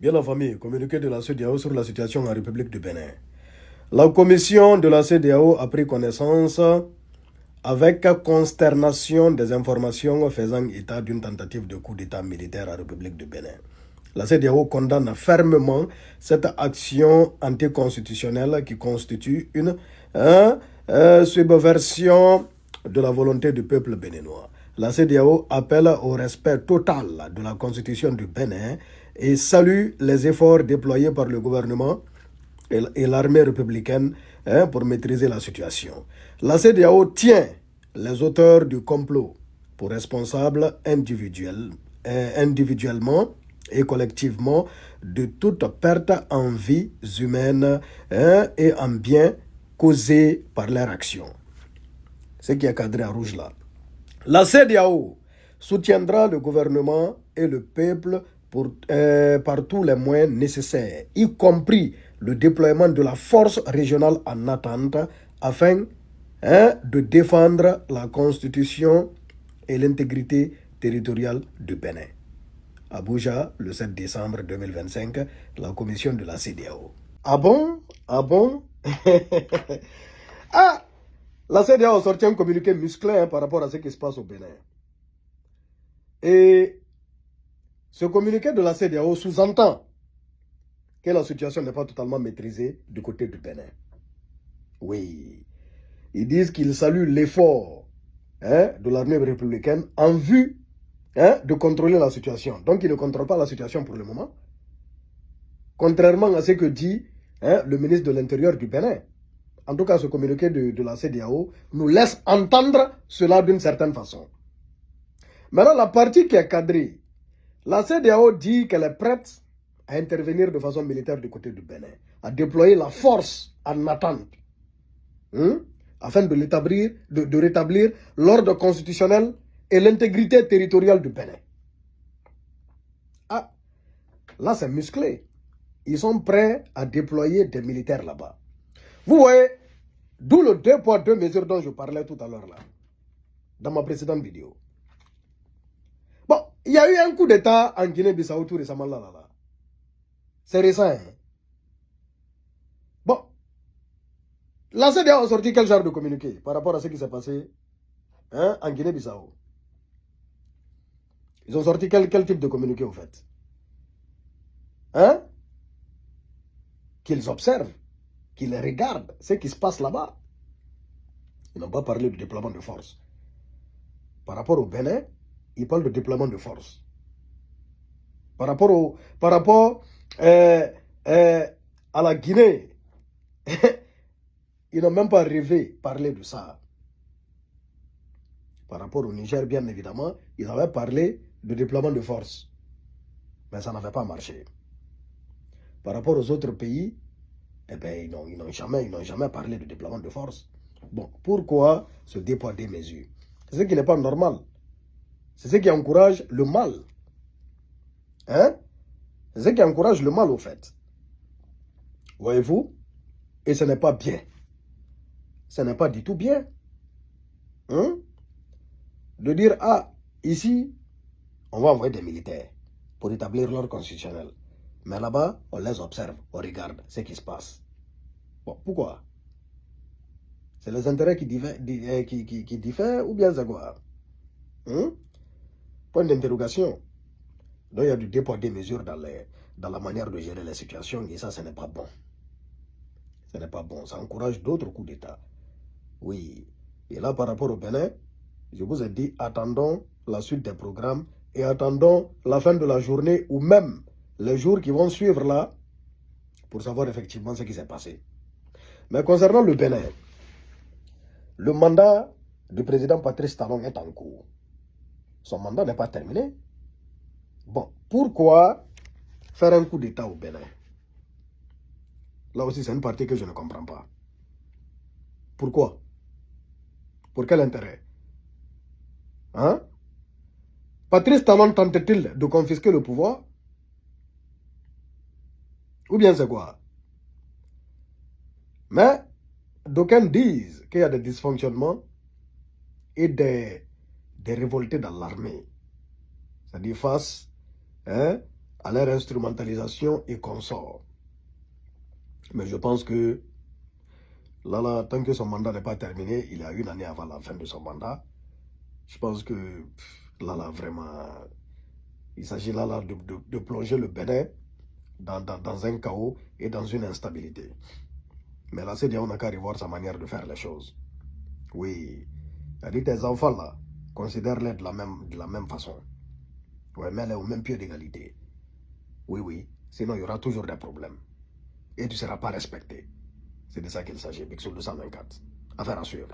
Bien la famille, communiqué de la CEDEAO sur la situation en République du Bénin. La commission de la CEDEAO a pris connaissance avec consternation des informations faisant état d'une tentative de coup d'État militaire en République du Bénin. La CEDEAO condamne fermement cette action anticonstitutionnelle qui constitue une subversion de la volonté du peuple béninois. La CEDEAO appelle au respect total de la constitution du Bénin et salue les efforts déployés par le gouvernement et l'armée républicaine pour maîtriser la situation. La CEDEAO tient les auteurs du complot pour responsables individuellement et collectivement de toute perte en vies humaines et en biens causés par leur action. Ce qui est cadré en rouge là. La CEDEAO soutiendra le gouvernement et le peuple par tous les moyens nécessaires, y compris le déploiement de la force régionale en attente afin de défendre la constitution et l'intégrité territoriale du Bénin. Abuja, le 7 décembre 2025, la commission de la CEDEAO. Ah bon? Ah bon? Ah! La CEDEAO a sorti un communiqué musclé par rapport à ce qui se passe au Bénin. Et ce communiqué de la CEDEAO sous-entend que la situation n'est pas totalement maîtrisée du côté du Bénin. Oui. Ils disent qu'ils saluent l'effort de l'armée républicaine en vue de contrôler la situation. Donc, ils ne contrôlent pas la situation pour le moment. Contrairement à ce que dit le ministre de l'Intérieur du Bénin. En tout cas, ce communiqué de la CEDEAO nous laisse entendre cela d'une certaine façon. Maintenant, la partie qui est cadrée, la CEDEAO dit qu'elle est prête à intervenir de façon militaire du côté du Bénin, à déployer la force en attente, afin de rétablir l'ordre constitutionnel et l'intégrité territoriale du Bénin. Ah, là c'est musclé. Ils sont prêts à déployer des militaires là-bas. Vous voyez, d'où le 2 poids 2 mesures dont je parlais tout à l'heure là, dans ma précédente vidéo. Bon, il y a eu un coup d'État en Guinée-Bissau tout récemment là. C'est récent. Hein? Bon, la CEDEAO a sorti quel genre de communiqué par rapport à ce qui s'est passé en Guinée-Bissau? Ils ont sorti quel type de communiqué au fait? Qu'ils observent, qu'ils regardent ce qui se passe là-bas. Ils n'ont pas parlé du déploiement de force. Par rapport au Bénin, ils parlent de déploiement de force. Par rapport à la Guinée, ils n'ont même pas rêvé parler de ça. Par rapport au Niger, bien évidemment, ils avaient parlé de déploiement de force. Mais ça n'avait pas marché. Par rapport aux autres pays, eh bien, ils n'ont jamais parlé de déploiement de force. Bon, pourquoi ce déploiement des mesures? C'est ce qui n'est pas normal. C'est ce qui encourage le mal. C'est ce qui encourage le mal, au fait. Voyez-vous? Et ce n'est pas bien. Ce n'est pas du tout bien. De dire, ah, ici, on va envoyer des militaires pour établir l'ordre constitutionnel. Mais là-bas, on les observe, on regarde ce qui se passe. Bon, pourquoi? C'est les intérêts qui diffèrent ou bien c'est quoi? Point d'interrogation. Donc il y a du dépôt des mesures dans la manière de gérer les situations et ça, ce n'est pas bon. Ce n'est pas bon. Ça encourage d'autres coups d'État. Oui. Et là, par rapport au Bénin, je vous ai dit, attendons la suite des programmes et attendons la fin de la journée ou même les jours qui vont suivre là pour savoir effectivement ce qui s'est passé. Mais concernant le Bénin, le mandat du président Patrice Talon est en cours. Son mandat n'est pas terminé. Bon, pourquoi faire un coup d'État au Bénin? Là aussi, c'est une partie que je ne comprends pas. Pourquoi? Pour quel intérêt? Patrice Talon tente-t-il de confisquer le pouvoir? Ou bien c'est quoi? Mais d'aucuns disent qu'il y a des dysfonctionnements et des révoltés dans l'armée. C'est-à-dire face à leur instrumentalisation et consorts. Mais je pense que Lala, tant que son mandat n'est pas terminé, il y a une année avant la fin de son mandat, je pense que Lala, vraiment, il s'agit là de plonger le Bénin dans un chaos et dans une instabilité. Mais la CEDEAO n'a qu'à revoir sa manière de faire les choses. Oui, elle dit tes enfants là, considère-les de la même façon. Ouais, mets-les au même pied d'égalité. Oui, oui, sinon il y aura toujours des problèmes. Et tu ne seras pas respecté. C'est de ça qu'il s'agit, Bixou 224. Affaire à suivre.